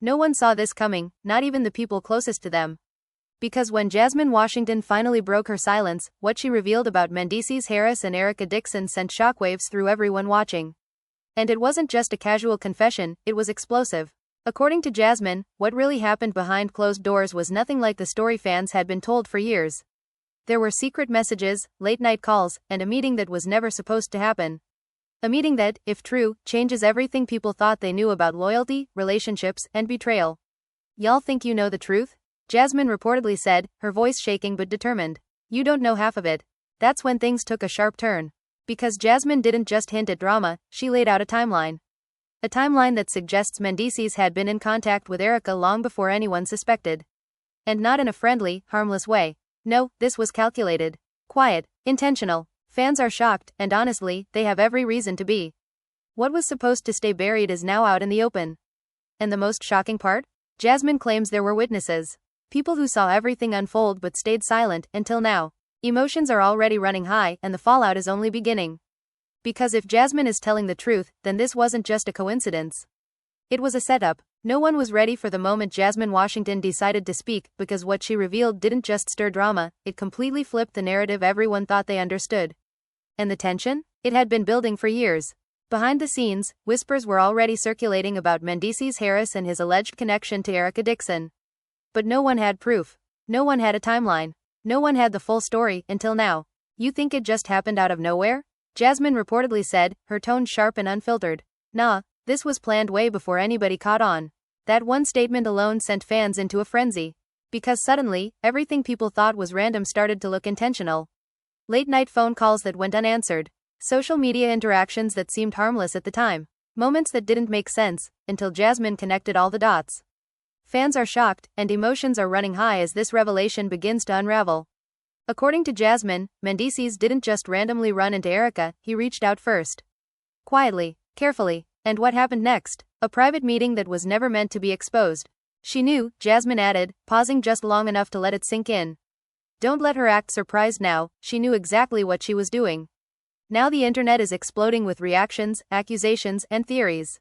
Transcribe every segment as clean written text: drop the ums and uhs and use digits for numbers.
No one saw this coming, not even the people closest to them. Because when Jasmine Washington finally broke her silence, what she revealed about Mendeecees Harris and Erica Dixon sent shockwaves through everyone watching. And it wasn't just a casual confession, it was explosive. According to Jasmine, what really happened behind closed doors was nothing like the story fans had been told for years. There were secret messages, late-night calls, and a meeting that was never supposed to happen. A meeting that, if true, changes everything people thought they knew about loyalty, relationships, and betrayal. "Y'all think you know the truth?" Jasmine reportedly said, her voice shaking but determined. "You don't know half of it." That's when things took a sharp turn. Because Jasmine didn't just hint at drama, she laid out a timeline. A timeline that suggests Mendeecees had been in contact with Erica long before anyone suspected. And not in a friendly, harmless way. No, this was calculated. Quiet, intentional. Fans are shocked, and honestly, they have every reason to be. What was supposed to stay buried is now out in the open. And the most shocking part? Jasmine claims there were witnesses. People who saw everything unfold but stayed silent until now. Emotions are already running high, and the fallout is only beginning. Because if Jasmine is telling the truth, then this wasn't just a coincidence. It was a setup. No one was ready for the moment Jasmine Washington decided to speak, because what she revealed didn't just stir drama, it completely flipped the narrative everyone thought they understood. And the tension? It had been building for years. Behind the scenes, whispers were already circulating about Mendeecees Harris and his alleged connection to Erica Dixon. But no one had proof. No one had a timeline. No one had the full story, until now. "You think it just happened out of nowhere?" Jasmine reportedly said, her tone sharp and unfiltered. "Nah, this was planned way before anybody caught on." That one statement alone sent fans into a frenzy. Because suddenly, everything people thought was random started to look intentional. Late-night phone calls that went unanswered. Social media interactions that seemed harmless at the time. Moments that didn't make sense, until Jasmine connected all the dots. Fans are shocked, and emotions are running high as this revelation begins to unravel. According to Jasmine, Mendeecees didn't just randomly run into Erica, he reached out first. Quietly, carefully. And what happened next? A private meeting that was never meant to be exposed. She knew, Jasmine added, pausing just long enough to let it sink in. Don't let her act surprised now, she knew exactly what she was doing. Now the internet is exploding with reactions, accusations, and theories.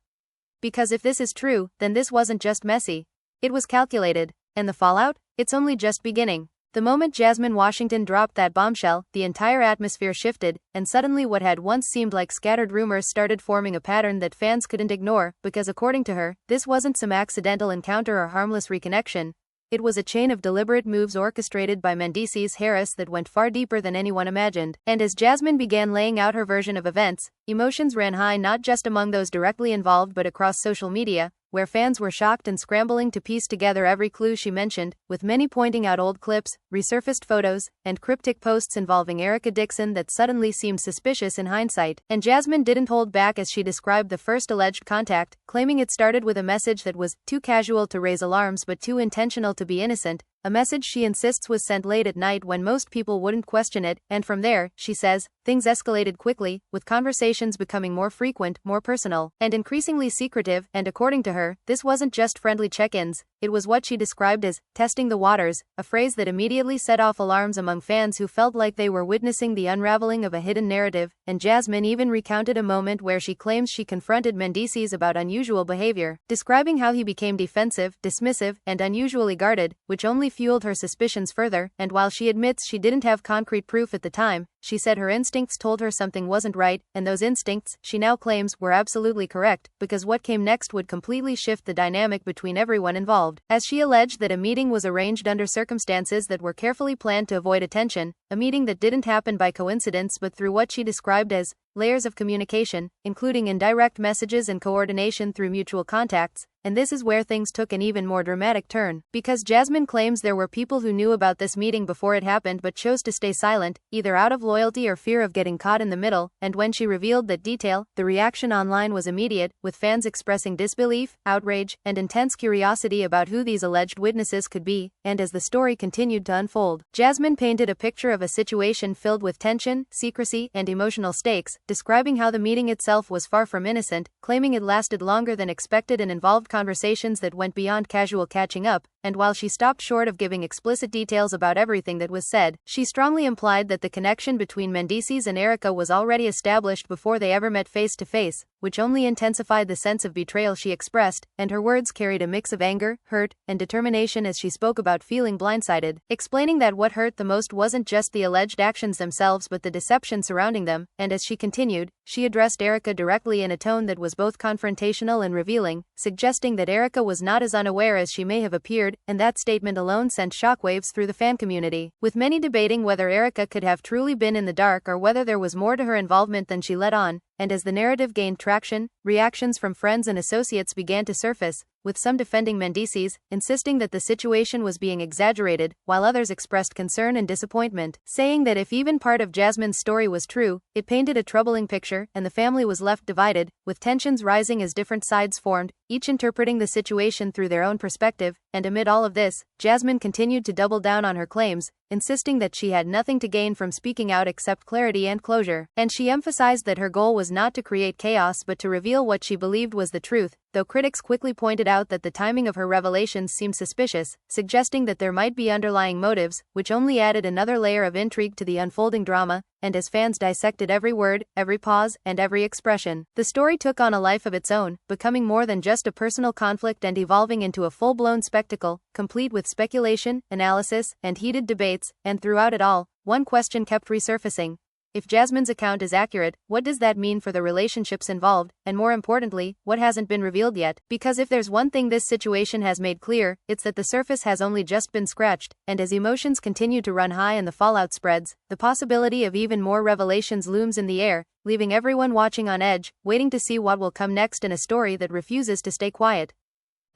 Because if this is true, then this wasn't just messy. It was calculated. And the fallout? It's only just beginning. The moment Jasmine Washington dropped that bombshell, the entire atmosphere shifted, and suddenly what had once seemed like scattered rumors started forming a pattern that fans couldn't ignore, because according to her, this wasn't some accidental encounter or harmless reconnection. It was a chain of deliberate moves orchestrated by Mendeecees Harris that went far deeper than anyone imagined. And as Jasmine began laying out her version of events, emotions ran high not just among those directly involved but across social media, where fans were shocked and scrambling to piece together every clue she mentioned, with many pointing out old clips, resurfaced photos, and cryptic posts involving Erica Dixon that suddenly seemed suspicious in hindsight. And Jasmine didn't hold back as she described the first alleged contact, claiming it started with a message that was too casual to raise alarms but too intentional to be innocent, a message she insists was sent late at night when most people wouldn't question it, and from there, she says, things escalated quickly, with conversations becoming more frequent, more personal, and increasingly secretive, and according to her, this wasn't just friendly check-ins, it was what she described as testing the waters, a phrase that immediately set off alarms among fans who felt like they were witnessing the unraveling of a hidden narrative, and Jasmine even recounted a moment where she claims she confronted Mendeecees about unusual behavior, describing how he became defensive, dismissive, and unusually guarded, which only fueled her suspicions further, and while she admits she didn't have concrete proof at the time, she said her instincts told her something wasn't right, and those instincts, she now claims, were absolutely correct, because what came next would completely shift the dynamic between everyone involved, as she alleged that a meeting was arranged under circumstances that were carefully planned to avoid attention, a meeting that didn't happen by coincidence but through what she described as layers of communication, including indirect messages and coordination through mutual contacts. And this is where things took an even more dramatic turn, because Jasmine claims there were people who knew about this meeting before it happened but chose to stay silent, either out of loyalty or fear of getting caught in the middle, and when she revealed that detail, the reaction online was immediate, with fans expressing disbelief, outrage, and intense curiosity about who these alleged witnesses could be, and as the story continued to unfold, Jasmine painted a picture of a situation filled with tension, secrecy, and emotional stakes, describing how the meeting itself was far from innocent, claiming it lasted longer than expected and involved conversations that went beyond casual catching up, and while she stopped short of giving explicit details about everything that was said, she strongly implied that the connection between Mendeecees and Erica was already established before they ever met face to face, which only intensified the sense of betrayal she expressed, and her words carried a mix of anger, hurt, and determination as she spoke about feeling blindsided, explaining that what hurt the most wasn't just the alleged actions themselves but the deception surrounding them, and as she continued, she addressed Erica directly in a tone that was both confrontational and revealing, suggesting that Erica was not as unaware as she may have appeared, and that statement alone sent shockwaves through the fan community, with many debating whether Erica could have truly been in the dark or whether there was more to her involvement than she let on. And as the narrative gained traction, reactions from friends and associates began to surface, with some defending Mendeecees, insisting that the situation was being exaggerated, while others expressed concern and disappointment, saying that if even part of Jasmine's story was true, it painted a troubling picture, and the family was left divided, with tensions rising as different sides formed, each interpreting the situation through their own perspective. And amid all of this, Jasmine continued to double down on her claims, insisting that she had nothing to gain from speaking out except clarity and closure, and she emphasized that her goal was not to create chaos but to reveal what she believed was the truth, though critics quickly pointed out that the timing of her revelations seemed suspicious, suggesting that there might be underlying motives, which only added another layer of intrigue to the unfolding drama. And as fans dissected every word, every pause, and every expression, the story took on a life of its own, becoming more than just a personal conflict and evolving into a full-blown spectacle, complete with speculation, analysis, and heated debates. And throughout it all, one question kept resurfacing. If Jasmine's account is accurate, what does that mean for the relationships involved, and more importantly, what hasn't been revealed yet? Because if there's one thing this situation has made clear, it's that the surface has only just been scratched, and as emotions continue to run high and the fallout spreads, the possibility of even more revelations looms in the air, leaving everyone watching on edge, waiting to see what will come next in a story that refuses to stay quiet.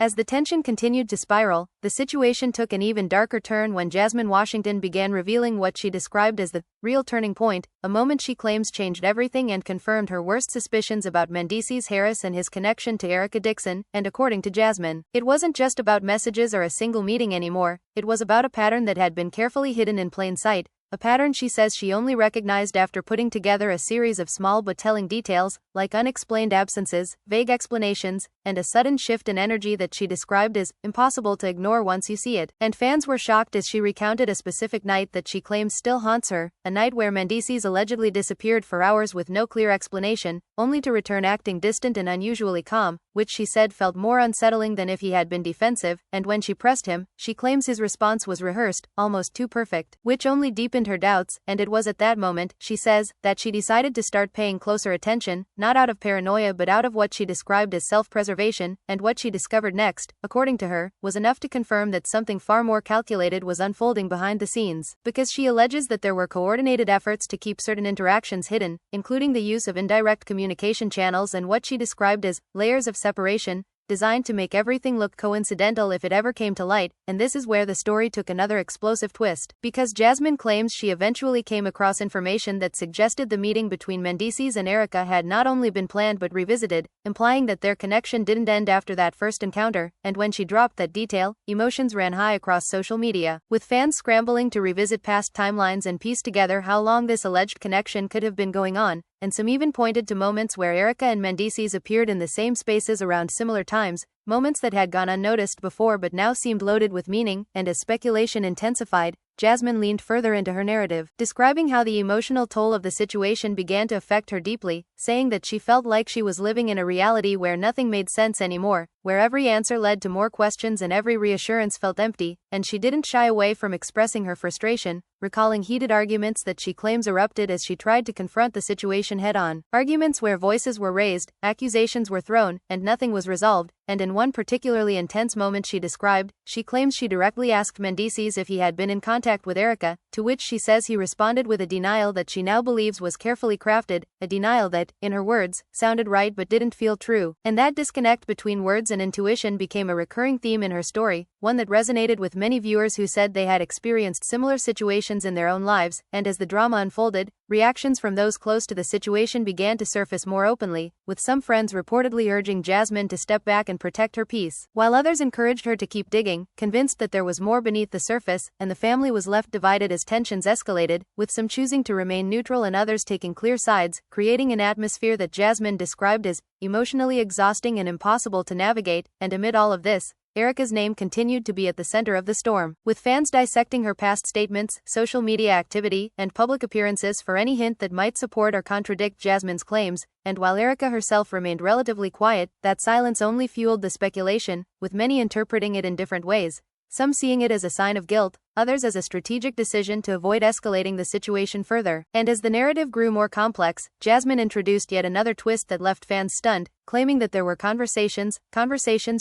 As the tension continued to spiral, the situation took an even darker turn when Jasmine Washington began revealing what she described as the real turning point, a moment she claims changed everything and confirmed her worst suspicions about Mendeecees Harris and his connection to Erica Dixon. And according to Jasmine, it wasn't just about messages or a single meeting anymore, it was about a pattern that had been carefully hidden in plain sight. A pattern she says she only recognized after putting together a series of small but telling details, like unexplained absences, vague explanations, and a sudden shift in energy that she described as impossible to ignore once you see it. And fans were shocked as she recounted a specific night that she claims still haunts her, a night where Mendeecees allegedly disappeared for hours with no clear explanation, only to return acting distant and unusually calm, which she said felt more unsettling than if he had been defensive. And when she pressed him, she claims his response was rehearsed, almost too perfect, which only deepened her doubts. And it was at that moment, she says, that she decided to start paying closer attention, not out of paranoia but out of what she described as self-preservation. And what she discovered next, according to her, was enough to confirm that something far more calculated was unfolding behind the scenes, because she alleges that there were coordinated efforts to keep certain interactions hidden, including the use of indirect communication channels and what she described as layers of separation, designed to make everything look coincidental if it ever came to light. And this is where the story took another explosive twist, because Jasmine claims she eventually came across information that suggested the meeting between Mendeecees and Erica had not only been planned but revisited, implying that their connection didn't end after that first encounter. And when she dropped that detail, emotions ran high across social media, with fans scrambling to revisit past timelines and piece together how long this alleged connection could have been going on. And some even pointed to moments where Erica and Mendeecees appeared in the same spaces around similar times, moments that had gone unnoticed before but now seemed loaded with meaning. And as speculation intensified, Jasmine leaned further into her narrative, describing how the emotional toll of the situation began to affect her deeply, saying that she felt like she was living in a reality where nothing made sense anymore, where every answer led to more questions and every reassurance felt empty. And she didn't shy away from expressing her frustration, recalling heated arguments that she claims erupted as she tried to confront the situation head-on. Arguments where voices were raised, accusations were thrown, and nothing was resolved. And in one particularly intense moment she described, she claims she directly asked Mendeecees if he had been in contact with Erica, to which she says he responded with a denial that she now believes was carefully crafted, a denial that, in her words, sounded right but didn't feel true. And that disconnect between words and intuition became a recurring theme in her story, one that resonated with many viewers who said they had experienced similar situations in their own lives. And as the drama unfolded, reactions from those close to the situation began to surface more openly, with some friends reportedly urging Jasmine to step back and protect her peace, while others encouraged her to keep digging, convinced that there was more beneath the surface. And the family was left divided as tensions escalated, with some choosing to remain neutral and others taking clear sides, creating an atmosphere that Jasmine described as emotionally exhausting and impossible to navigate. And amid all of this, Erica's name continued to be at the center of the storm, with fans dissecting her past statements, social media activity, and public appearances for any hint that might support or contradict Jasmine's claims, and while Erica herself remained relatively quiet, that silence only fueled the speculation, with many interpreting it in different ways. Some seeing it as a sign of guilt, others as a strategic decision to avoid escalating the situation further. And as the narrative grew more complex, Jasmine introduced yet another twist that left fans stunned, claiming that there were conversations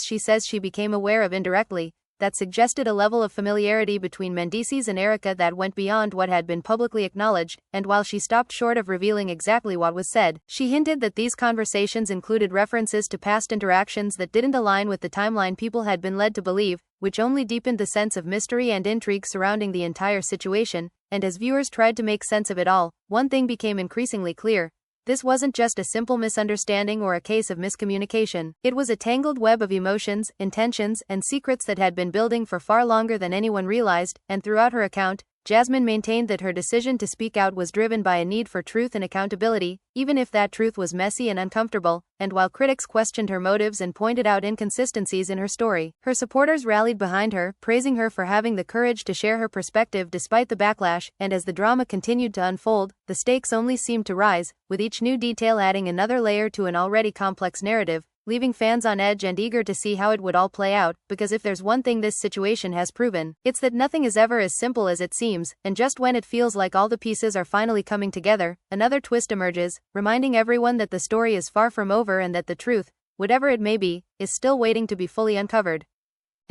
she says she became aware of indirectly, that suggested a level of familiarity between Mendeecees and Erica that went beyond what had been publicly acknowledged, and while she stopped short of revealing exactly what was said, she hinted that these conversations included references to past interactions that didn't align with the timeline people had been led to believe, which only deepened the sense of mystery and intrigue surrounding the entire situation. And as viewers tried to make sense of it all, one thing became increasingly clear. This wasn't just a simple misunderstanding or a case of miscommunication. It was a tangled web of emotions, intentions, and secrets that had been building for far longer than anyone realized, and throughout her account, Jasmine maintained that her decision to speak out was driven by a need for truth and accountability, even if that truth was messy and uncomfortable. And while critics questioned her motives and pointed out inconsistencies in her story, her supporters rallied behind her, praising her for having the courage to share her perspective despite the backlash. And as the drama continued to unfold, the stakes only seemed to rise, with each new detail adding another layer to an already complex narrative, leaving fans on edge and eager to see how it would all play out, because if there's one thing this situation has proven, it's that nothing is ever as simple as it seems, and just when it feels like all the pieces are finally coming together, another twist emerges, reminding everyone that the story is far from over and that the truth, whatever it may be, is still waiting to be fully uncovered.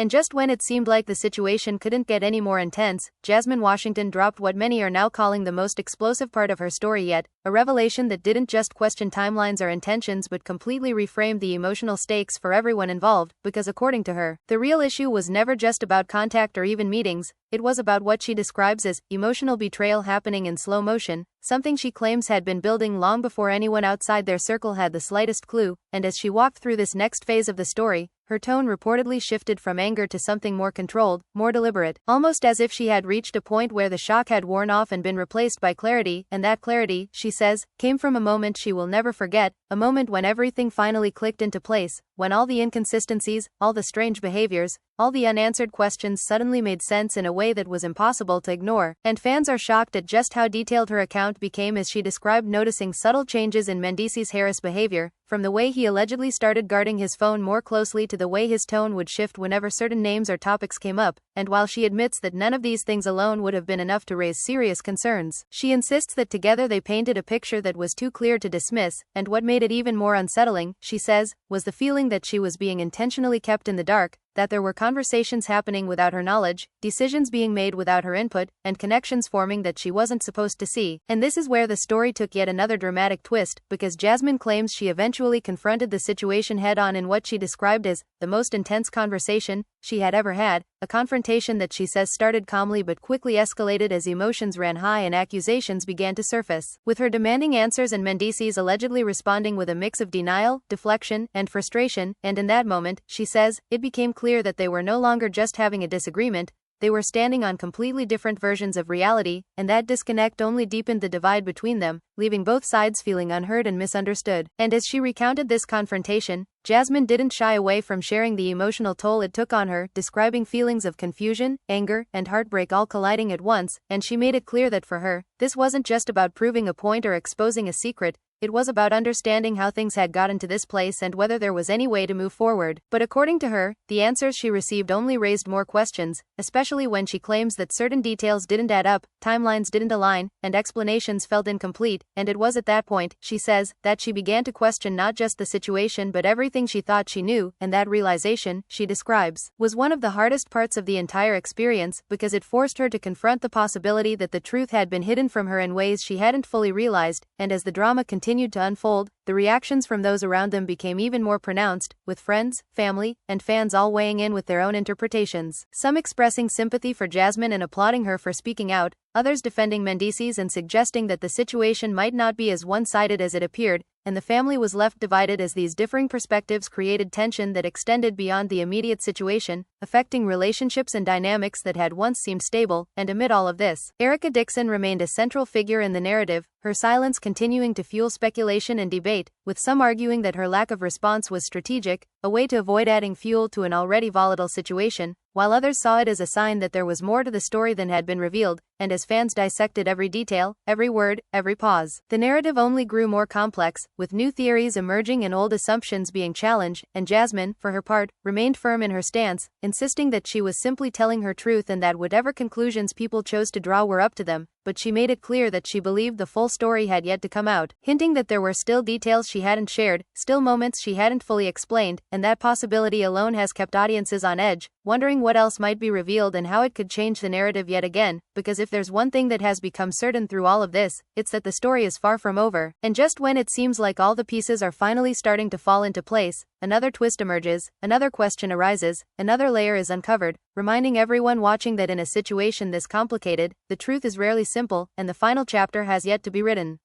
And just when it seemed like the situation couldn't get any more intense, Jasmine Washington dropped what many are now calling the most explosive part of her story yet, a revelation that didn't just question timelines or intentions but completely reframed the emotional stakes for everyone involved, because according to her, the real issue was never just about contact or even meetings, it was about what she describes as emotional betrayal happening in slow motion, something she claims had been building long before anyone outside their circle had the slightest clue. And as she walked through this next phase of the story, her tone reportedly shifted from anger to something more controlled, more deliberate, almost as if she had reached a point where the shock had worn off and been replaced by clarity, and that clarity, she says, came from a moment she will never forget, a moment when everything finally clicked into place, when all the inconsistencies, all the strange behaviors, all the unanswered questions suddenly made sense in a way that was impossible to ignore. And fans are shocked at just how detailed her account became as she described noticing subtle changes in Mendeecees' Harris' behavior, from the way he allegedly started guarding his phone more closely to the way his tone would shift whenever certain names or topics came up. And while she admits that none of these things alone would have been enough to raise serious concerns, she insists that together they painted a picture that was too clear to dismiss. And what made it even more unsettling, she says, was the feeling that she was being intentionally kept in the dark, that there were conversations happening without her knowledge, decisions being made without her input, and connections forming that she wasn't supposed to see. And this is where the story took yet another dramatic twist, because Jasmine claims she eventually confronted the situation head-on in what she described as the most intense conversation she had ever had, a confrontation that she says started calmly but quickly escalated as emotions ran high and accusations began to surface, with her demanding answers and Mendeecees allegedly responding with a mix of denial, deflection, and frustration. And in that moment, she says, it became clear that they were no longer just having a disagreement, they were standing on completely different versions of reality, and that disconnect only deepened the divide between them, leaving both sides feeling unheard and misunderstood. And as she recounted this confrontation, Jasmine didn't shy away from sharing the emotional toll it took on her, describing feelings of confusion, anger, and heartbreak all colliding at once. And she made it clear that for her, this wasn't just about proving a point or exposing a secret, it was about understanding how things had gotten to this place and whether there was any way to move forward. But according to her, the answers she received only raised more questions, especially when she claims that certain details didn't add up, timelines didn't align, and explanations felt incomplete. And it was at that point, she says, that she began to question not just the situation but everything she thought she knew. And that realization, she describes, was one of the hardest parts of the entire experience, because it forced her to confront the possibility that the truth had been hidden from her in ways she hadn't fully realized. And as the drama continued to unfold, the reactions from those around them became even more pronounced, with friends, family, and fans all weighing in with their own interpretations. Some expressing sympathy for Jasmine and applauding her for speaking out, others defending Mendeecees and suggesting that the situation might not be as one-sided as it appeared, and the family was left divided as these differing perspectives created tension that extended beyond the immediate situation, affecting relationships and dynamics that had once seemed stable. And amid all of this, Erica Dixon remained a central figure in the narrative, her silence continuing to fuel speculation and debate, with some arguing that her lack of response was strategic, a way to avoid adding fuel to an already volatile situation, while others saw it as a sign that there was more to the story than had been revealed, and as fans dissected every detail, every word, every pause, the narrative only grew more complex, with new theories emerging and old assumptions being challenged, and Jasmine, for her part, remained firm in her stance, insisting that she was simply telling her truth and that whatever conclusions people chose to draw were up to them, but she made it clear that she believed the full story had yet to come out, hinting that there were still details she hadn't shared, still moments she hadn't fully explained, and that possibility alone has kept audiences on edge, wondering what else might be revealed and how it could change the narrative yet again, because if there's one thing that has become certain through all of this, it's that the story is far from over, and just when it seems like all the pieces are finally starting to fall into place, another twist emerges, another question arises, another layer is uncovered, reminding everyone watching that in a situation this complicated, the truth is rarely simple, and the final chapter has yet to be written.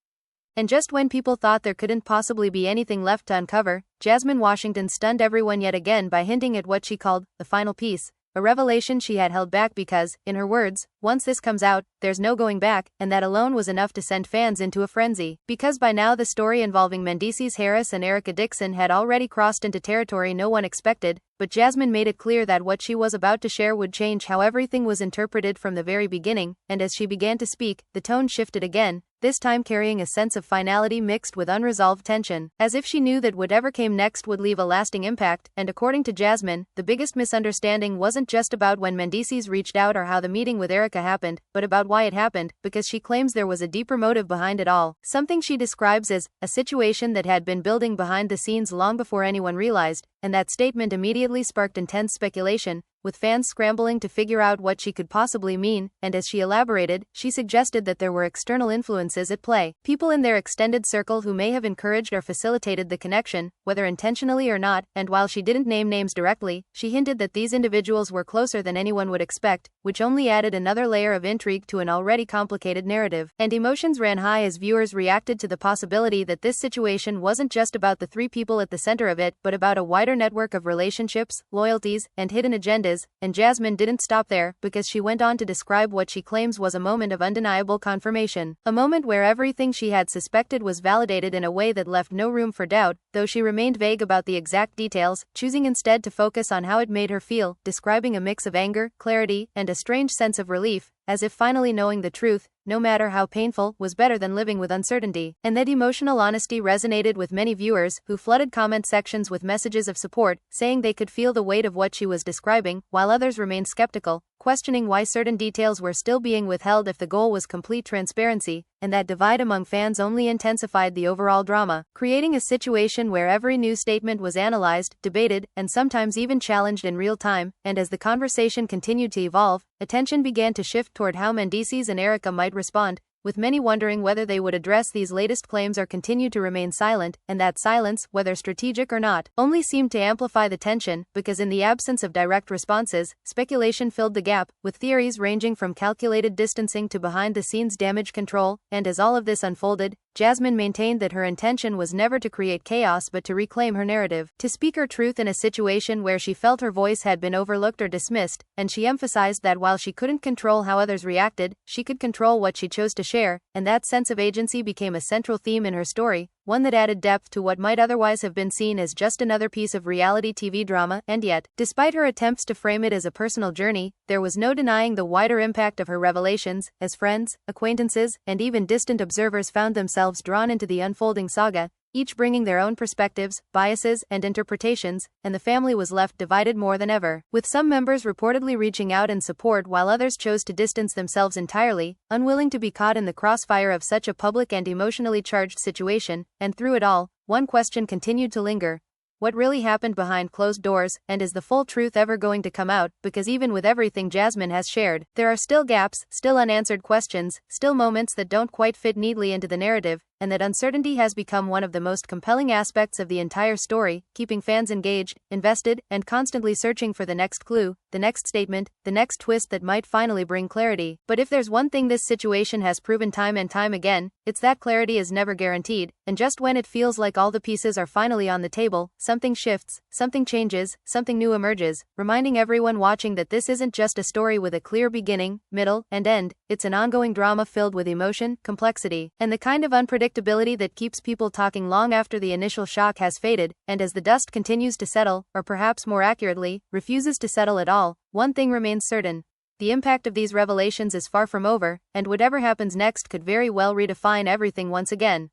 And just when people thought there couldn't possibly be anything left to uncover, Jasmine Washington stunned everyone yet again by hinting at what she called the final piece, a revelation she had held back because, in her words, once this comes out, there's no going back, and that alone was enough to send fans into a frenzy. Because by now the story involving Mendeecees Harris and Erica Dixon had already crossed into territory no one expected, but Jasmine made it clear that what she was about to share would change how everything was interpreted from the very beginning, and as she began to speak, the tone shifted again, this time carrying a sense of finality mixed with unresolved tension, as if she knew that whatever came next would leave a lasting impact, and according to Jasmine, the biggest misunderstanding wasn't just about when Mendeecees reached out or how the meeting with Erica happened, but about why it happened, because she claims there was a deeper motive behind it all, something she describes as a situation that had been building behind the scenes long before anyone realized, and that statement immediately sparked intense speculation, with fans scrambling to figure out what she could possibly mean, and as she elaborated, she suggested that there were external influences at play, people in their extended circle who may have encouraged or facilitated the connection, whether intentionally or not, and while she didn't name names directly, she hinted that these individuals were closer than anyone would expect, which only added another layer of intrigue to an already complicated narrative, and emotions ran high as viewers reacted to the possibility that this situation wasn't just about the three people at the center of it, but about a wider network of relationships, loyalties, and hidden agendas, and Jasmine didn't stop there, because she went on to describe what she claims was a moment of undeniable confirmation, a moment where everything she had suspected was validated in a way that left no room for doubt, though she remained vague about the exact details, choosing instead to focus on how it made her feel, describing a mix of anger, clarity, and a strange sense of relief, as if finally knowing the truth, no matter how painful, was better than living with uncertainty, and that emotional honesty resonated with many viewers, who flooded comment sections with messages of support, saying they could feel the weight of what she was describing, while others remained skeptical, questioning why certain details were still being withheld if the goal was complete transparency, and that divide among fans only intensified the overall drama, creating a situation where every news statement was analyzed, debated, and sometimes even challenged in real time, and as the conversation continued to evolve, attention began to shift toward how Mendeecees and Erica might respond, with many wondering whether they would address these latest claims or continue to remain silent, and that silence, whether strategic or not, only seemed to amplify the tension, because in the absence of direct responses, speculation filled the gap, with theories ranging from calculated distancing to behind-the-scenes damage control, and as all of this unfolded, Jasmine maintained that her intention was never to create chaos but to reclaim her narrative, to speak her truth in a situation where she felt her voice had been overlooked or dismissed, and she emphasized that while she couldn't control how others reacted, she could control what she chose to share, and that sense of agency became a central theme in her story, one that added depth to what might otherwise have been seen as just another piece of reality TV drama, and yet, despite her attempts to frame it as a personal journey, there was no denying the wider impact of her revelations, as friends, acquaintances, and even distant observers found themselves drawn into the unfolding saga, each bringing their own perspectives, biases, and interpretations, and the family was left divided more than ever, with some members reportedly reaching out in support while others chose to distance themselves entirely, unwilling to be caught in the crossfire of such a public and emotionally charged situation, and through it all, one question continued to linger. What really happened behind closed doors, and is the full truth ever going to come out? Because even with everything Jasmine has shared, there are still gaps, still unanswered questions, still moments that don't quite fit neatly into the narrative, and that uncertainty has become one of the most compelling aspects of the entire story, keeping fans engaged, invested, and constantly searching for the next clue, the next statement, the next twist that might finally bring clarity. But if there's one thing this situation has proven time and time again, it's that clarity is never guaranteed, and just when it feels like all the pieces are finally on the table, something shifts, something changes, something new emerges, reminding everyone watching that this isn't just a story with a clear beginning, middle, and end, it's an ongoing drama filled with emotion, complexity, and the kind of unpredictability unpredictability that keeps people talking long after the initial shock has faded, and as the dust continues to settle, or perhaps more accurately, refuses to settle at all, one thing remains certain. The impact of these revelations is far from over, and whatever happens next could very well redefine everything once again.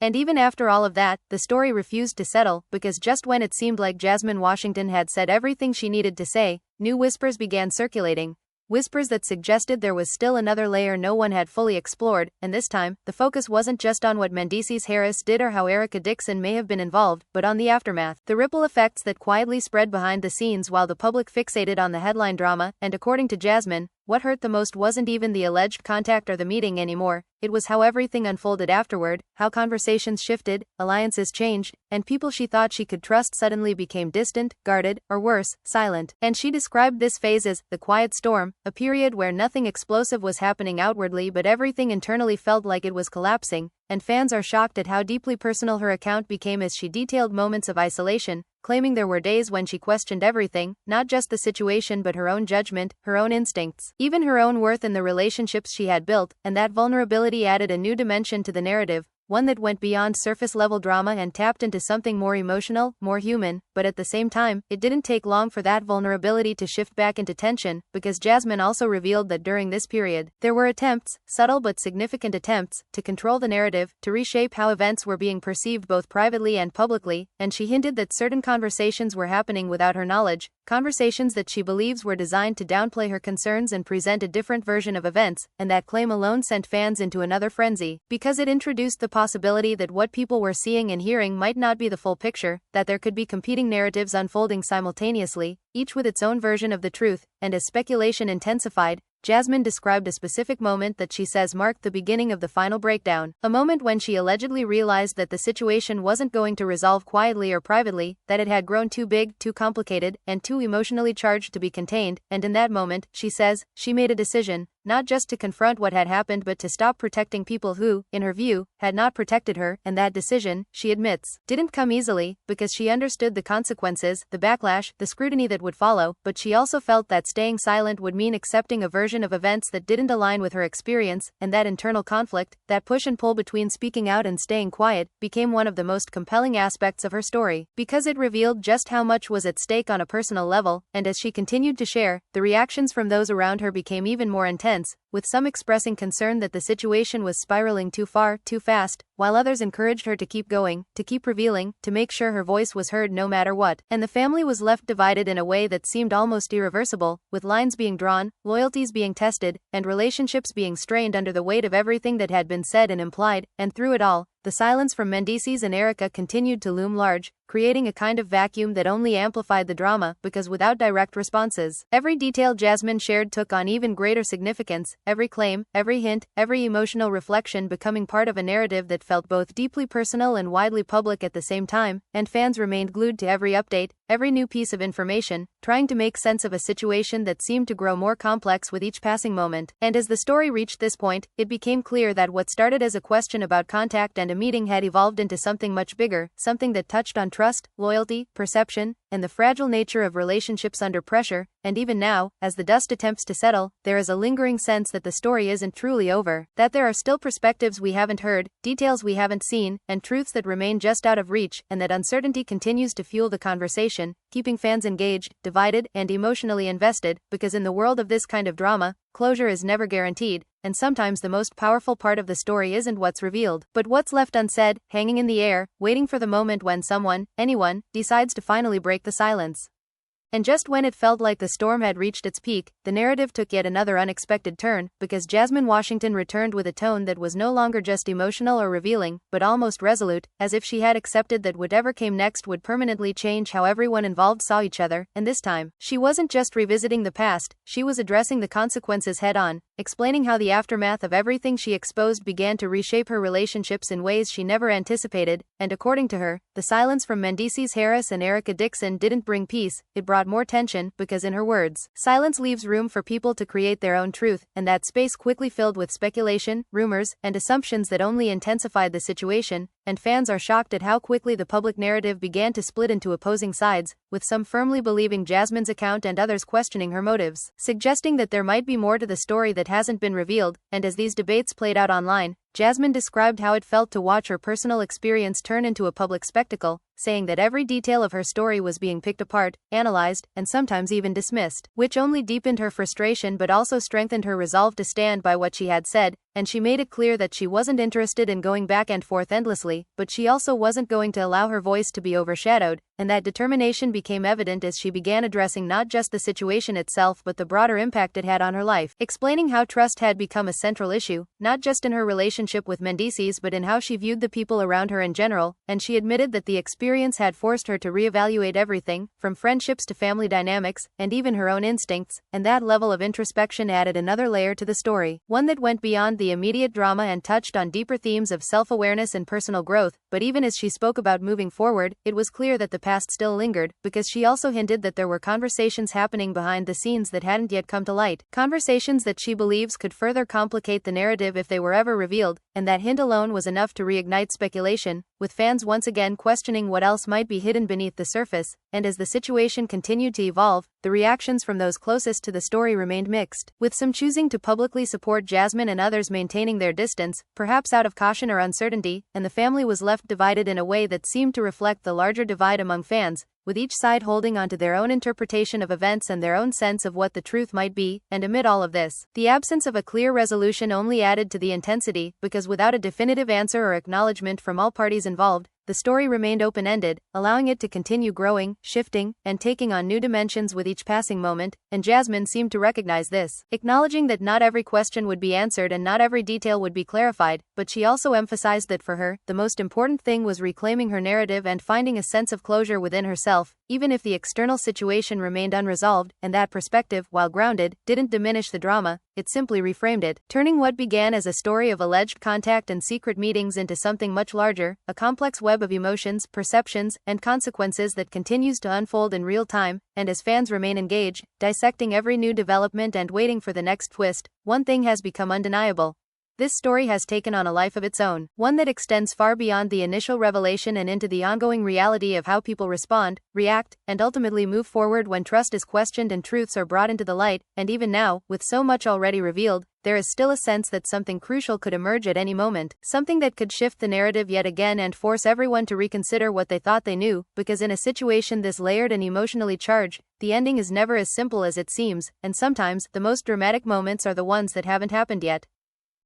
And even after all of that, the story refused to settle, because just when it seemed like Jasmine Washington had said everything she needed to say, new whispers began circulating. Whispers that suggested there was still another layer no one had fully explored, and this time, the focus wasn't just on what Mendeecees Harris did or how Erica Dixon may have been involved, but on the aftermath. The ripple effects that quietly spread behind the scenes while the public fixated on the headline drama, and according to Jasmine, what hurt the most wasn't even the alleged contact or the meeting anymore, it was how everything unfolded afterward, how conversations shifted, alliances changed, and people she thought she could trust suddenly became distant, guarded, or worse, silent. And she described this phase as the quiet storm, a period where nothing explosive was happening outwardly but everything internally felt like it was collapsing, and fans are shocked at how deeply personal her account became as she detailed moments of isolation, claiming there were days when she questioned everything, not just the situation but her own judgment, her own instincts, even her own worth in the relationships she had built, and that vulnerability added a new dimension to the narrative, one that went beyond surface-level drama and tapped into something more emotional, more human, but at the same time, it didn't take long for that vulnerability to shift back into tension, because Jasmine also revealed that during this period, there were attempts, subtle but significant attempts, to control the narrative, to reshape how events were being perceived both privately and publicly, and she hinted that certain conversations were happening without her knowledge, conversations that she believes were designed to downplay her concerns and present a different version of events, and that claim alone sent fans into another frenzy, because it introduced the possibility that what people were seeing and hearing might not be the full picture, that there could be competing narratives unfolding simultaneously, each with its own version of the truth, and as speculation intensified, Jasmine described a specific moment that she says marked the beginning of the final breakdown, a moment when she allegedly realized that the situation wasn't going to resolve quietly or privately, that it had grown too big, too complicated, and too emotionally charged to be contained, and in that moment, she says, she made a decision, not just to confront what had happened but to stop protecting people who, in her view, had not protected her, and that decision, she admits, didn't come easily, because she understood the consequences, the backlash, the scrutiny that would follow, but she also felt that staying silent would mean accepting a version of events that didn't align with her experience, and that internal conflict, that push and pull between speaking out and staying quiet, became one of the most compelling aspects of her story, because it revealed just how much was at stake on a personal level, and as she continued to share, the reactions from those around her became even more intense, with some expressing concern that the situation was spiraling too far, too fast, while others encouraged her to keep going, to keep revealing, to make sure her voice was heard no matter what. And the family was left divided in a way that seemed almost irreversible, with lines being drawn, loyalties being tested, and relationships being strained under the weight of everything that had been said and implied, and through it all, the silence from Mendeecees and Erica continued to loom large, creating a kind of vacuum that only amplified the drama, because without direct responses, every detail Jasmine shared took on even greater significance, every claim, every hint, every emotional reflection becoming part of a narrative that felt both deeply personal and widely public at the same time, and fans remained glued to every update, every new piece of information, trying to make sense of a situation that seemed to grow more complex with each passing moment. And as the story reached this point, it became clear that what started as a question about contact and a meeting had evolved into something much bigger, something that touched on trust, loyalty, perception, and the fragile nature of relationships under pressure, and even now, as the dust attempts to settle, there is a lingering sense that the story isn't truly over, that there are still perspectives we haven't heard, details we haven't seen, and truths that remain just out of reach, and that uncertainty continues to fuel the conversation, keeping fans engaged, divided, and emotionally invested, because in the world of this kind of drama, closure is never guaranteed, and sometimes the most powerful part of the story isn't what's revealed, but what's left unsaid, hanging in the air, waiting for the moment when someone, anyone, decides to finally break the silence. And just when it felt like the storm had reached its peak, the narrative took yet another unexpected turn, because Jasmine Washington returned with a tone that was no longer just emotional or revealing, but almost resolute, as if she had accepted that whatever came next would permanently change how everyone involved saw each other, and this time, she wasn't just revisiting the past, she was addressing the consequences head-on, explaining how the aftermath of everything she exposed began to reshape her relationships in ways she never anticipated, and according to her, the silence from Mendeecees Harris and Erica Dixon didn't bring peace, it brought more tension, because in her words, silence leaves room for people to create their own truth, and that space quickly filled with speculation, rumors, and assumptions that only intensified the situation, and fans are shocked at how quickly the public narrative began to split into opposing sides, with some firmly believing Jasmine's account and others questioning her motives, suggesting that there might be more to the story that hasn't been revealed. And as these debates played out online, Jasmine described how it felt to watch her personal experience turn into a public spectacle, saying that every detail of her story was being picked apart, analyzed, and sometimes even dismissed, which only deepened her frustration but also strengthened her resolve to stand by what she had said. And she made it clear that she wasn't interested in going back and forth endlessly, but she also wasn't going to allow her voice to be overshadowed, and that determination became evident as she began addressing not just the situation itself but the broader impact it had on her life, explaining how trust had become a central issue, not just in her relationship with Mendeecees but in how she viewed the people around her in general. And she admitted that the experience had forced her to reevaluate everything, from friendships to family dynamics, and even her own instincts, and that level of introspection added another layer to the story, one that went beyond the immediate drama and touched on deeper themes of self-awareness and personal growth. But even as she spoke about moving forward, it was clear that the past still lingered, because she also hinted that there were conversations happening behind the scenes that hadn't yet come to light, conversations that she believes could further complicate the narrative if they were ever revealed, and that hint alone was enough to reignite speculation, with fans once again questioning what else might be hidden beneath the surface. And as the situation continued to evolve, the reactions from those closest to the story remained mixed, with some choosing to publicly support Jasmine and others maintaining their distance, perhaps out of caution or uncertainty, and the family was left divided in a way that seemed to reflect the larger divide among fans, with each side holding on to their own interpretation of events and their own sense of what the truth might be. And amid all of this, the absence of a clear resolution only added to the intensity, because without a definitive answer or acknowledgement from all parties involved, the story remained open-ended, allowing it to continue growing, shifting, and taking on new dimensions with each passing moment. And Jasmine seemed to recognize this, acknowledging that not every question would be answered and not every detail would be clarified, but she also emphasized that for her, the most important thing was reclaiming her narrative and finding a sense of closure within herself, even if the external situation remained unresolved. And that perspective, while grounded, didn't diminish the drama, it simply reframed it, turning what began as a story of alleged contact and secret meetings into something much larger, a complex web of emotions, perceptions, and consequences that continues to unfold in real time. And as fans remain engaged, dissecting every new development and waiting for the next twist, one thing has become undeniable. This story has taken on a life of its own, one that extends far beyond the initial revelation and into the ongoing reality of how people respond, react, and ultimately move forward when trust is questioned and truths are brought into the light. And even now, with so much already revealed, there is still a sense that something crucial could emerge at any moment, something that could shift the narrative yet again and force everyone to reconsider what they thought they knew, because in a situation this layered and emotionally charged, the ending is never as simple as it seems, and sometimes, the most dramatic moments are the ones that haven't happened yet.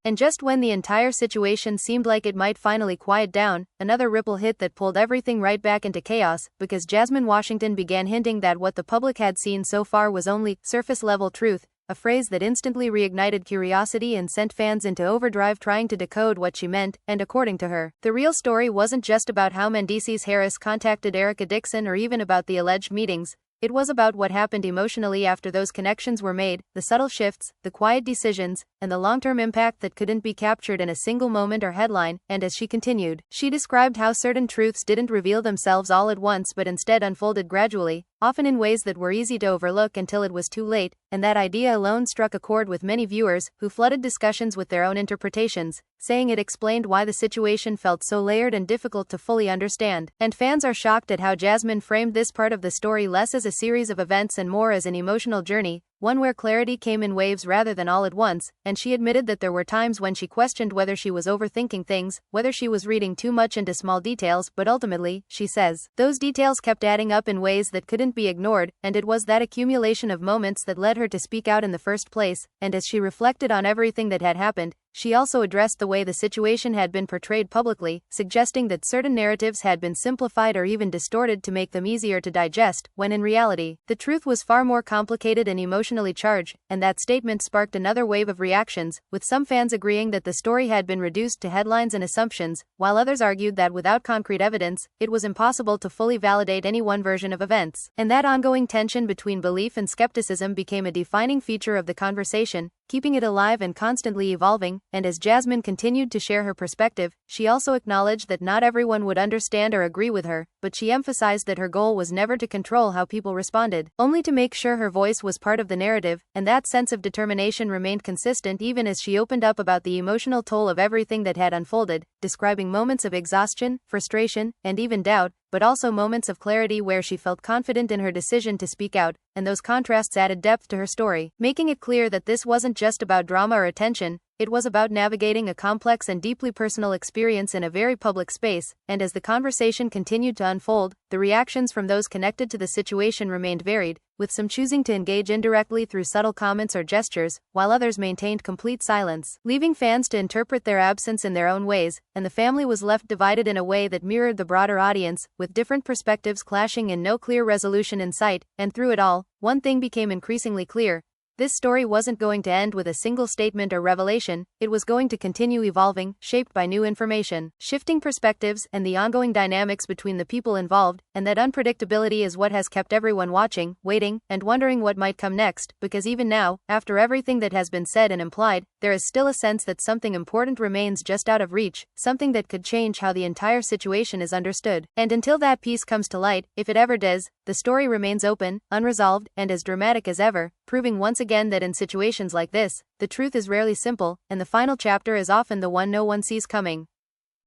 And just when the entire situation seemed like it might finally quiet down, another ripple hit that pulled everything right back into chaos, because Jasmine Washington began hinting that what the public had seen so far was only surface-level truth, a phrase that instantly reignited curiosity and sent fans into overdrive trying to decode what she meant. And according to her, the real story wasn't just about how Mendeecees Harris contacted Erica Dixon or even about the alleged meetings. It was about what happened emotionally after those connections were made, the subtle shifts, the quiet decisions, and the long-term impact that couldn't be captured in a single moment or headline. And as she continued, she described how certain truths didn't reveal themselves all at once but instead unfolded gradually, often in ways that were easy to overlook until it was too late. And that idea alone struck a chord with many viewers, who flooded discussions with their own interpretations, saying it explained why the situation felt so layered and difficult to fully understand. And fans are shocked at how Jasmine framed this part of the story less as a series of events and more as an emotional journey, one where clarity came in waves rather than all at once. And she admitted that there were times when she questioned whether she was overthinking things, whether she was reading too much into small details, but ultimately, she says, those details kept adding up in ways that couldn't be ignored, and it was that accumulation of moments that led her to speak out in the first place. And as she reflected on everything that had happened, she also addressed the way the situation had been portrayed publicly, suggesting that certain narratives had been simplified or even distorted to make them easier to digest, when in reality, the truth was far more complicated and emotionally charged. And that statement sparked another wave of reactions, with some fans agreeing that the story had been reduced to headlines and assumptions, while others argued that without concrete evidence, it was impossible to fully validate any one version of events. And that ongoing tension between belief and skepticism became a defining feature of the conversation, keeping it alive and constantly evolving. And as Jasmine continued to share her perspective, she also acknowledged that not everyone would understand or agree with her, but she emphasized that her goal was never to control how people responded, only to make sure her voice was part of the narrative, and that sense of determination remained consistent even as she opened up about the emotional toll of everything that had unfolded, describing moments of exhaustion, frustration, and even doubt, but also moments of clarity where she felt confident in her decision to speak out, and those contrasts added depth to her story, making it clear that this wasn't just about drama or attention. It was about navigating a complex and deeply personal experience in a very public space, and as the conversation continued to unfold, the reactions from those connected to the situation remained varied, with some choosing to engage indirectly through subtle comments or gestures, while others maintained complete silence, leaving fans to interpret their absence in their own ways, and the family was left divided in a way that mirrored the broader audience, with different perspectives clashing and no clear resolution in sight. And through it all, one thing became increasingly clear. This story wasn't going to end with a single statement or revelation, it was going to continue evolving, shaped by new information, shifting perspectives, and the ongoing dynamics between the people involved, and that unpredictability is what has kept everyone watching, waiting, and wondering what might come next, because even now, after everything that has been said and implied, there is still a sense that something important remains just out of reach, something that could change how the entire situation is understood. And until that piece comes to light, if it ever does, the story remains open, unresolved, and as dramatic as ever, proving once again that in situations like this, the truth is rarely simple, and the final chapter is often the one no one sees coming.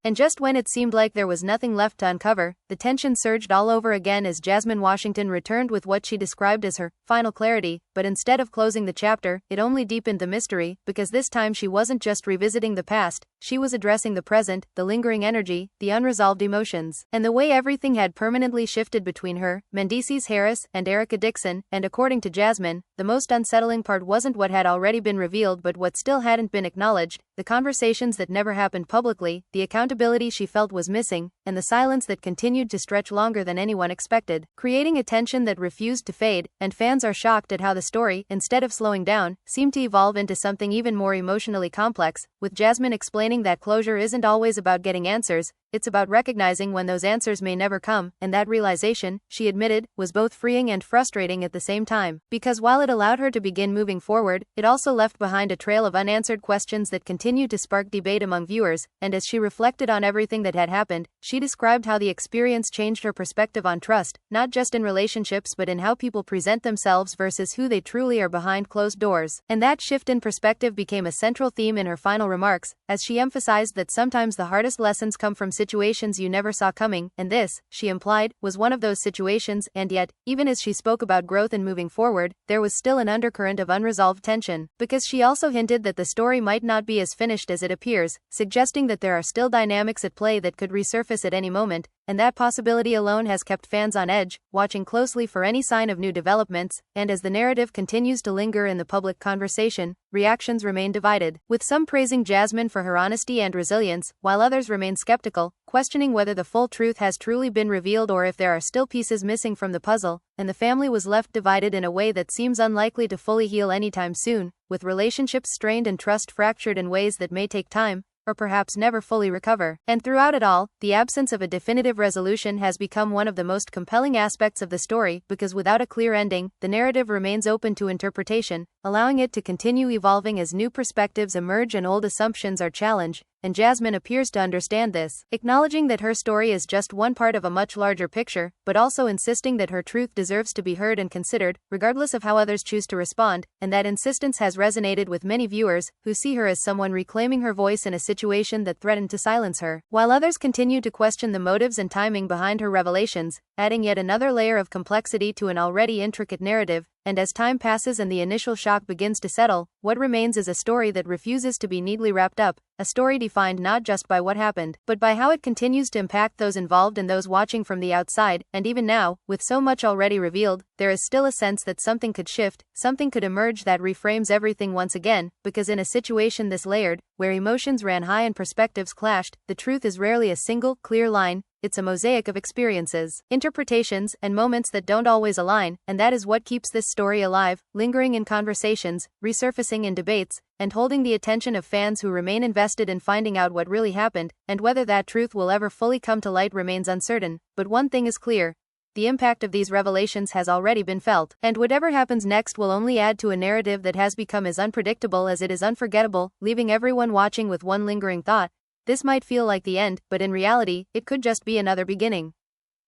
And just when it seemed like there was nothing left to uncover, the tension surged all over again as Jasmine Washington returned with what she described as her final clarity, but instead of closing the chapter, it only deepened the mystery, because this time she wasn't just revisiting the past, she was addressing the present, the lingering energy, the unresolved emotions, and the way everything had permanently shifted between her, Mendeecees Harris, and Erica Dixon. And according to Jasmine, the most unsettling part wasn't what had already been revealed but what still hadn't been acknowledged, the conversations that never happened publicly, the accountability she felt was missing, and the silence that continued to stretch longer than anyone expected, creating a tension that refused to fade. And fans are shocked at how the story, instead of slowing down, seemed to evolve into something even more emotionally complex, with Jasmine explaining that closure isn't always about getting answers, it's about recognizing when those answers may never come, and that realization, she admitted, was both freeing and frustrating at the same time, because while it allowed her to begin moving forward, it also left behind a trail of unanswered questions that continued to spark debate among viewers. And as she reflected on everything that had happened, she described how the experience changed her perspective on trust, not just in relationships but in how people present themselves versus who they truly are behind closed doors. And that shift in perspective became a central theme in her final remarks, as she emphasized that sometimes the hardest lessons come from situations you never saw coming, and this, she implied, was one of those situations. And yet, even as she spoke about growth and moving forward, there was still an undercurrent of unresolved tension, because she also hinted that the story might not be as finished as it appears, suggesting that there are still dynamics at play that could resurface at any moment, and that possibility alone has kept fans on edge, watching closely for any sign of new developments. And as the narrative continues to linger in the public conversation, reactions remain divided, with some praising Jasmine for her honesty and resilience, while others remain skeptical, questioning whether the full truth has truly been revealed or if there are still pieces missing from the puzzle. And the family was left divided in a way that seems unlikely to fully heal anytime soon, with relationships strained and trust fractured in ways that may take time, or perhaps never fully recover. And throughout it all, the absence of a definitive resolution has become one of the most compelling aspects of the story, because without a clear ending, the narrative remains open to interpretation, allowing it to continue evolving as new perspectives emerge and old assumptions are challenged. And Jasmine appears to understand this, acknowledging that her story is just one part of a much larger picture, but also insisting that her truth deserves to be heard and considered, regardless of how others choose to respond. And that insistence has resonated with many viewers, who see her as someone reclaiming her voice in a situation that threatened to silence her, while others continue to question the motives and timing behind her revelations, adding yet another layer of complexity to an already intricate narrative. And as time passes and the initial shock begins to settle, what remains is a story that refuses to be neatly wrapped up, a story defined not just by what happened, but by how it continues to impact those involved and those watching from the outside. And even now, with so much already revealed, there is still a sense that something could shift, something could emerge that reframes everything once again, because in a situation this layered, where emotions ran high and perspectives clashed, the truth is rarely a single, clear line. It's a mosaic of experiences, interpretations, and moments that don't always align, and that is what keeps this story alive, lingering in conversations, resurfacing in debates, and holding the attention of fans who remain invested in finding out what really happened. And whether that truth will ever fully come to light remains uncertain, but one thing is clear. the impact of these revelations has already been felt, and whatever happens next will only add to a narrative that has become as unpredictable as it is unforgettable, leaving everyone watching with one lingering thought: this might feel like the end, but in reality, it could just be another beginning.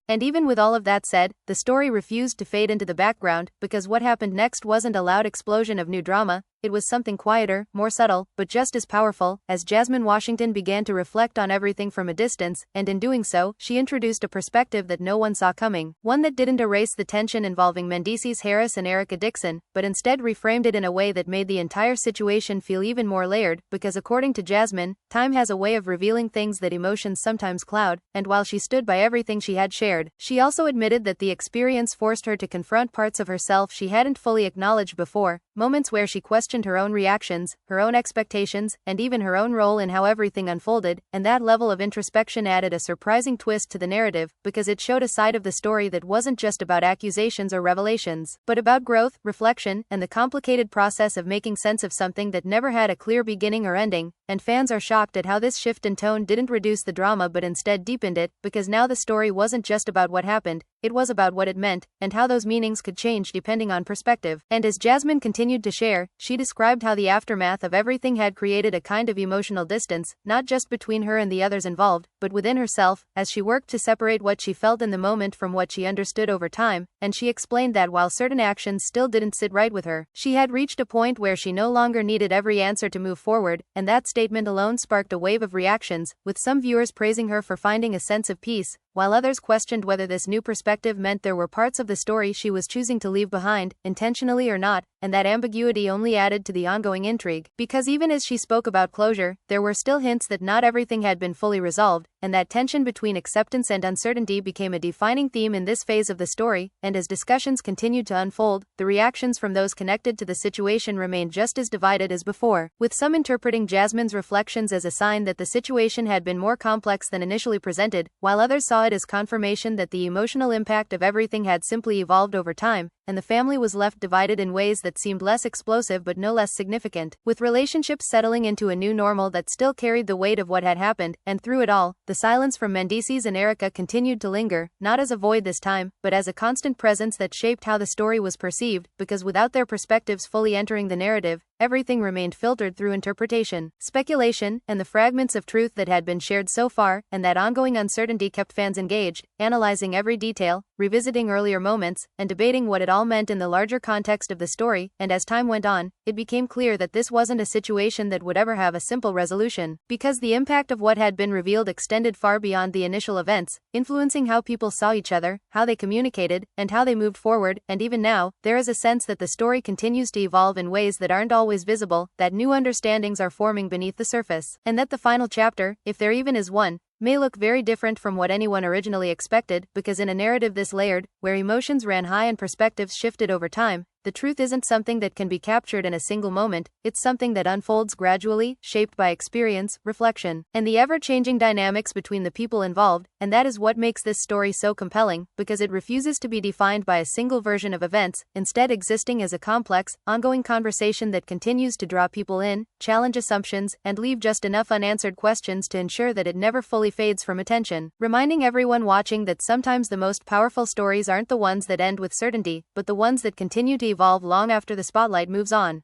And even with all of that said, the story refused to fade into the background, because what happened next wasn't a loud explosion of new drama. It was something quieter, more subtle, but just as powerful. As Jasmine Washington began to reflect on everything from a distance, and in doing so, she introduced a perspective that no one saw coming, one that didn't erase the tension involving Mendeecees Harris and Erica Dixon, but instead reframed it in a way that made the entire situation feel even more layered, because according to Jasmine, time has a way of revealing things that emotions sometimes cloud, and while she stood by everything she had shared, she also admitted that the experience forced her to confront parts of herself she hadn't fully acknowledged before, moments where she questioned her own reactions, her own expectations, and even her own role in how everything unfolded, and that level of introspection added a surprising twist to the narrative, because it showed a side of the story that wasn't just about accusations or revelations, but about growth, reflection, and the complicated process of making sense of something that never had a clear beginning or ending. And fans are shocked at how this shift in tone didn't reduce the drama but instead deepened it, because now the story wasn't just about what happened, it was about what it meant, and how those meanings could change depending on perspective. And as Jasmine continued to share, she described how the aftermath of everything had created a kind of emotional distance, not just between her and the others involved, but within herself, as she worked to separate what she felt in the moment from what she understood over time. And she explained that while certain actions still didn't sit right with her, she had reached a point where she no longer needed every answer to move forward, and that statement alone sparked a wave of reactions, with some viewers praising her for finding a sense of peace, while others questioned whether this new perspective meant there were parts of the story she was choosing to leave behind, intentionally or not, and that ambiguity only added to the ongoing intrigue, because even as she spoke about closure, there were still hints that not everything had been fully resolved, and that tension between acceptance and uncertainty became a defining theme in this phase of the story. And as discussions continued to unfold, the reactions from those connected to the situation remained just as divided as before, with some interpreting Jasmine's reflections as a sign that the situation had been more complex than initially presented, while others saw it as confirmation that the emotional impact of everything had simply evolved over time, and the family was left divided in ways that seemed less explosive but no less significant, with relationships settling into a new normal that still carried the weight of what had happened. And through it all, the silence from Mendeecees and Erica continued to linger, not as a void this time, but as a constant presence that shaped how the story was perceived, because without their perspectives fully entering the narrative, everything remained filtered through interpretation, speculation, and the fragments of truth that had been shared so far. And that ongoing uncertainty kept fans engaged, analyzing every detail, revisiting earlier moments, and debating what it all meant in the larger context of the story. And as time went on, it became clear that this wasn't a situation that would ever have a simple resolution, because the impact of what had been revealed extended far beyond the initial events, influencing how people saw each other, how they communicated, and how they moved forward. And even now, there is a sense that the story continues to evolve in ways that aren't always visible, that new understandings are forming beneath the surface, and that the final chapter, if there even is one, may look very different from what anyone originally expected, because in a narrative this layered, where emotions ran high and perspectives shifted over time, the truth isn't something that can be captured in a single moment, it's something that unfolds gradually, shaped by experience, reflection, and the ever-changing dynamics between the people involved. And that is what makes this story so compelling, because it refuses to be defined by a single version of events, instead existing as a complex, ongoing conversation that continues to draw people in, challenge assumptions, and leave just enough unanswered questions to ensure that it never fully fades from attention, reminding everyone watching that sometimes the most powerful stories aren't the ones that end with certainty, but the ones that continue to evolve long after the spotlight moves on.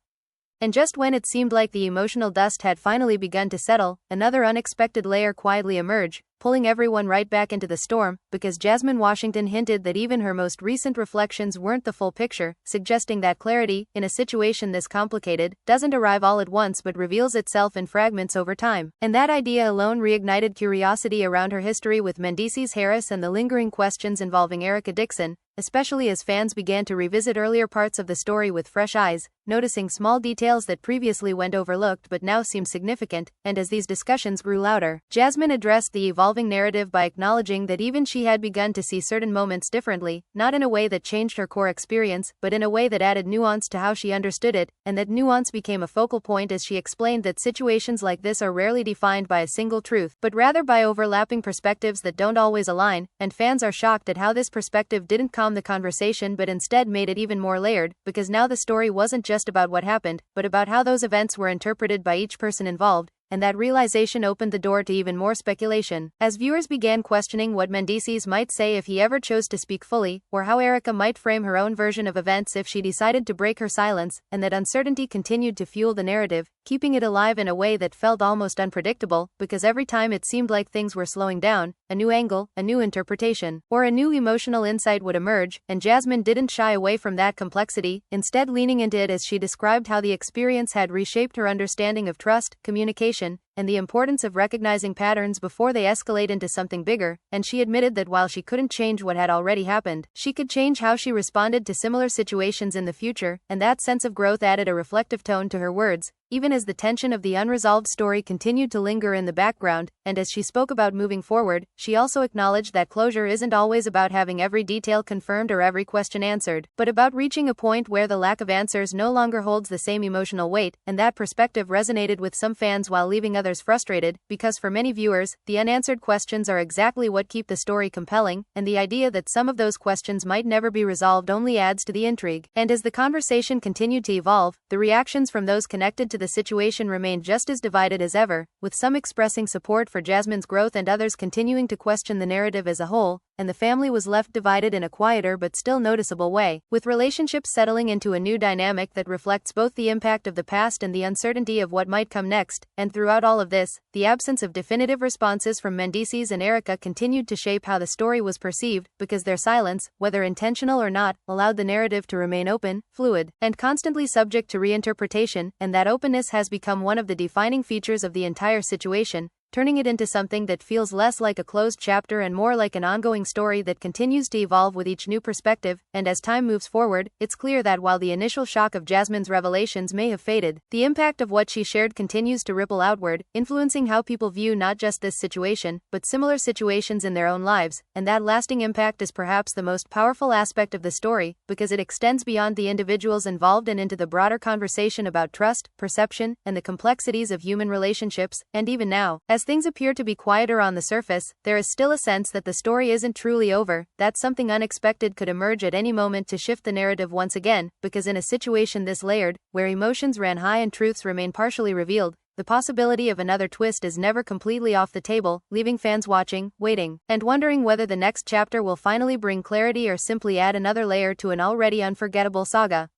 And just when it seemed like the emotional dust had finally begun to settle, another unexpected layer quietly emerged, pulling everyone right back into the storm, because Jasmine Washington hinted that even her most recent reflections weren't the full picture, suggesting that clarity, in a situation this complicated, doesn't arrive all at once but reveals itself in fragments over time. And that idea alone reignited curiosity around her history with Mendeecees Harris and the lingering questions involving Erica Dixon, especially as fans began to revisit earlier parts of the story with fresh eyes, noticing small details that previously went overlooked but now seemed significant. And as these discussions grew louder, Jasmine addressed the evolving narrative by acknowledging that even she had begun to see certain moments differently, not in a way that changed her core experience, but in a way that added nuance to how she understood it, and that nuance became a focal point as she explained that situations like this are rarely defined by a single truth, but rather by overlapping perspectives that don't always align. And fans are shocked at how this perspective didn't calm the conversation but instead made it even more layered, because now the story wasn't just about what happened, but about how those events were interpreted by each person involved. and that realization opened the door to even more speculation. As viewers began questioning what Mendeecees might say if he ever chose to speak fully, or how Erica might frame her own version of events if she decided to break her silence, and that uncertainty continued to fuel the narrative, keeping it alive in a way that felt almost unpredictable, because every time it seemed like things were slowing down, a new angle, a new interpretation, or a new emotional insight would emerge, and Jasmine didn't shy away from that complexity, instead leaning into it as she described how the experience had reshaped her understanding of trust, communication, and the importance of recognizing patterns before they escalate into something bigger, and she admitted that while she couldn't change what had already happened, she could change how she responded to similar situations in the future, and that sense of growth added a reflective tone to her words, even as the tension of the unresolved story continued to linger in the background, and as she spoke about moving forward, she also acknowledged that closure isn't always about having every detail confirmed or every question answered, but about reaching a point where the lack of answers no longer holds the same emotional weight, and that perspective resonated with some fans while leaving others frustrated, because for many viewers, the unanswered questions are exactly what keep the story compelling, and the idea that some of those questions might never be resolved only adds to the intrigue. And as the conversation continued to evolve, the reactions from those connected to the situation remained just as divided as ever, with some expressing support for Jasmine's growth and others continuing to question the narrative as a whole, and the family was left divided in a quieter but still noticeable way, with relationships settling into a new dynamic that reflects both the impact of the past and the uncertainty of what might come next. And throughout all of this, the absence of definitive responses from Mendeecees and Erica continued to shape how the story was perceived, because their silence, whether intentional or not, allowed the narrative to remain open, fluid, and constantly subject to reinterpretation, and that openness has become one of the defining features of the entire situation, turning it into something that feels less like a closed chapter and more like an ongoing story that continues to evolve with each new perspective. And as time moves forward, it's clear that while the initial shock of Jasmine's revelations may have faded, the impact of what she shared continues to ripple outward, influencing how people view not just this situation, but similar situations in their own lives, and that lasting impact is perhaps the most powerful aspect of the story, because it extends beyond the individuals involved and into the broader conversation about trust, perception, and the complexities of human relationships. And even now, as things appear to be quieter on the surface, there is still a sense that the story isn't truly over, that something unexpected could emerge at any moment to shift the narrative once again, because in a situation this layered, where emotions ran high and truths remain partially revealed, the possibility of another twist is never completely off the table, leaving fans watching, waiting, and wondering whether the next chapter will finally bring clarity or simply add another layer to an already unforgettable saga.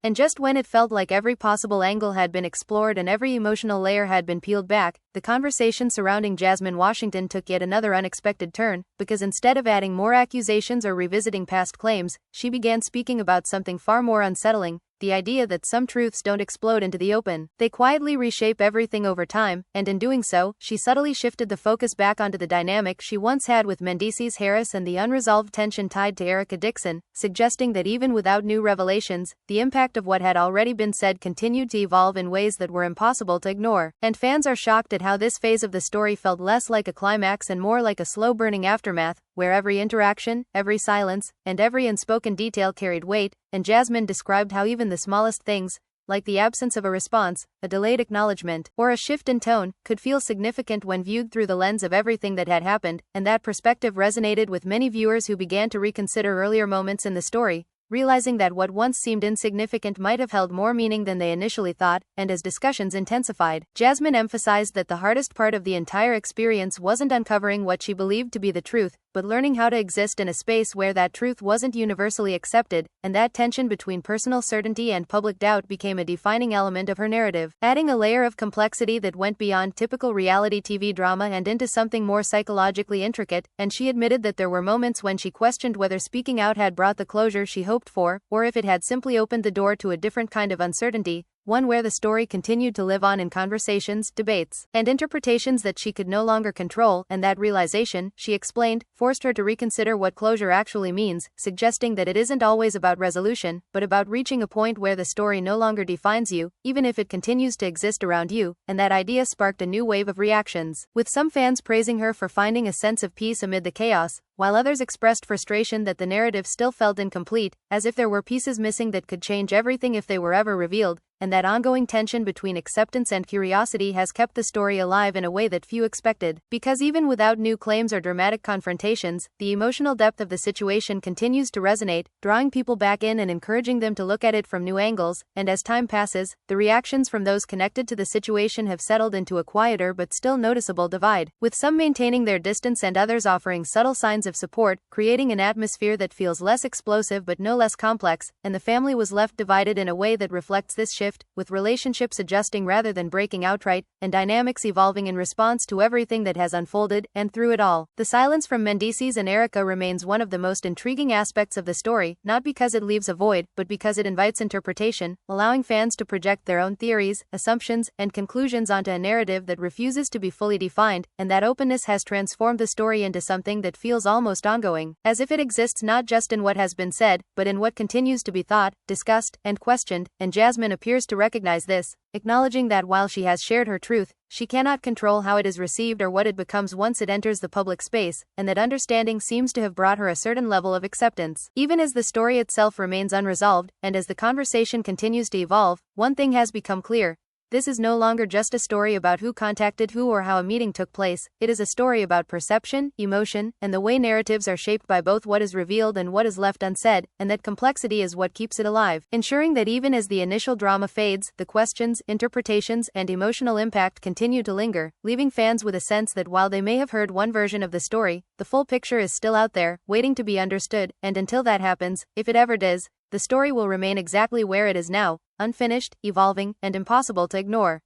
And just when it felt like every possible angle had been explored and every emotional layer had been peeled back, the conversation surrounding Jasmine Washington took yet another unexpected turn, because instead of adding more accusations or revisiting past claims, she began speaking about something far more unsettling: the idea that some truths don't explode into the open. They quietly reshape everything over time, and in doing so, she subtly shifted the focus back onto the dynamic she once had with Mendeecees Harris and the unresolved tension tied to Erica Dixon, suggesting that even without new revelations, the impact of what had already been said continued to evolve in ways that were impossible to ignore. And fans are shocked at how this phase of the story felt less like a climax and more like a slow-burning aftermath, where every interaction, every silence, and every unspoken detail carried weight. And Jasmine described how even the smallest things, like the absence of a response, a delayed acknowledgement, or a shift in tone, could feel significant when viewed through the lens of everything that had happened, and that perspective resonated with many viewers who began to reconsider earlier moments in the story, realizing that what once seemed insignificant might have held more meaning than they initially thought. And as discussions intensified, Jasmine emphasized that the hardest part of the entire experience wasn't uncovering what she believed to be the truth, but learning how to exist in a space where that truth wasn't universally accepted, and that tension between personal certainty and public doubt became a defining element of her narrative, adding a layer of complexity that went beyond typical reality TV drama and into something more psychologically intricate. And she admitted that there were moments when she questioned whether speaking out had brought the closure she hoped for, or if it had simply opened the door to a different kind of uncertainty, one where the story continued to live on in conversations, debates, and interpretations that she could no longer control. And that realization, she explained, forced her to reconsider what closure actually means, suggesting that it isn't always about resolution, but about reaching a point where the story no longer defines you, even if it continues to exist around you. And that idea sparked a new wave of reactions, with some fans praising her for finding a sense of peace amid the chaos, while others expressed frustration that the narrative still felt incomplete, as if there were pieces missing that could change everything if they were ever revealed. and that ongoing tension between acceptance and curiosity has kept the story alive in a way that few expected. Because even without new claims or dramatic confrontations, the emotional depth of the situation continues to resonate, drawing people back in and encouraging them to look at it from new angles, and as time passes, the reactions from those connected to the situation have settled into a quieter but still noticeable divide, with some maintaining their distance and others offering subtle signs of support, creating an atmosphere that feels less explosive but no less complex, and the family was left divided in a way that reflects this shift, with relationships adjusting rather than breaking outright, and dynamics evolving in response to everything that has unfolded, and through it all, the silence from Mendeecees and Erica remains one of the most intriguing aspects of the story, not because it leaves a void, but because it invites interpretation, allowing fans to project their own theories, assumptions, and conclusions onto a narrative that refuses to be fully defined, and that openness has transformed the story into something that feels almost ongoing, as if it exists not just in what has been said, but in what continues to be thought, discussed, and questioned, and Jasmine appears to recognize this, acknowledging that while she has shared her truth, she cannot control how it is received or what it becomes once it enters the public space, and that understanding seems to have brought her a certain level of acceptance. Even as the story itself remains unresolved, and as the conversation continues to evolve, one thing has become clear. This is no longer just a story about who contacted who or how a meeting took place, it is a story about perception, emotion, and the way narratives are shaped by both what is revealed and what is left unsaid, and that complexity is what keeps it alive, ensuring that even as the initial drama fades, the questions, interpretations, and emotional impact continue to linger, leaving fans with a sense that while they may have heard one version of the story, the full picture is still out there, waiting to be understood, and until that happens, if it ever does, the story will remain exactly where it is now, unfinished, evolving, and impossible to ignore.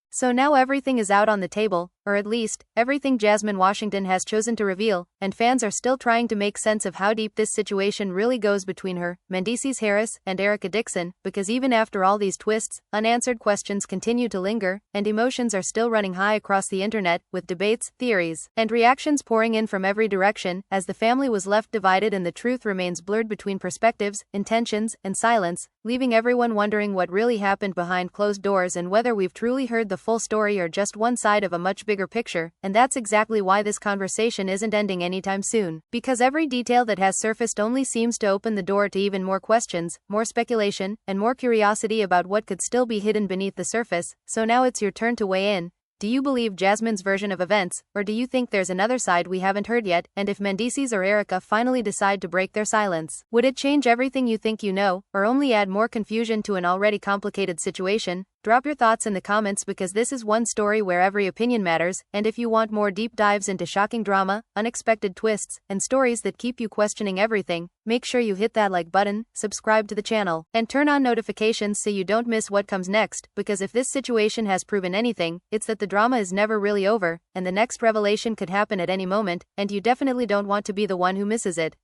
So now everything is out on the table, or at least, everything Jasmine Washington has chosen to reveal, and fans are still trying to make sense of how deep this situation really goes between her, Mendeecees Harris, and Erica Dixon, because even after all these twists, unanswered questions continue to linger, and emotions are still running high across the internet, with debates, theories, and reactions pouring in from every direction, as the family was left divided and the truth remains blurred between perspectives, intentions, and silence, leaving everyone wondering what really happened behind closed doors and whether we've truly heard the full story or just one side of a much bigger picture, and that's exactly why this conversation isn't ending anytime soon. Because every detail that has surfaced only seems to open the door to even more questions, more speculation, and more curiosity about what could still be hidden beneath the surface. So now it's your turn to weigh in. Do you believe Jasmine's version of events, or do you think there's another side we haven't heard yet? And if Mendeecees or Erica finally decide to break their silence, would it change everything you think you know, or only add more confusion to an already complicated situation? Drop your thoughts in the comments, because this is one story where every opinion matters, and if you want more deep dives into shocking drama, unexpected twists, and stories that keep you questioning everything, make sure you hit that like button, subscribe to the channel, and turn on notifications so you don't miss what comes next, because if this situation has proven anything, it's that the drama is never really over, and the next revelation could happen at any moment, and you definitely don't want to be the one who misses it.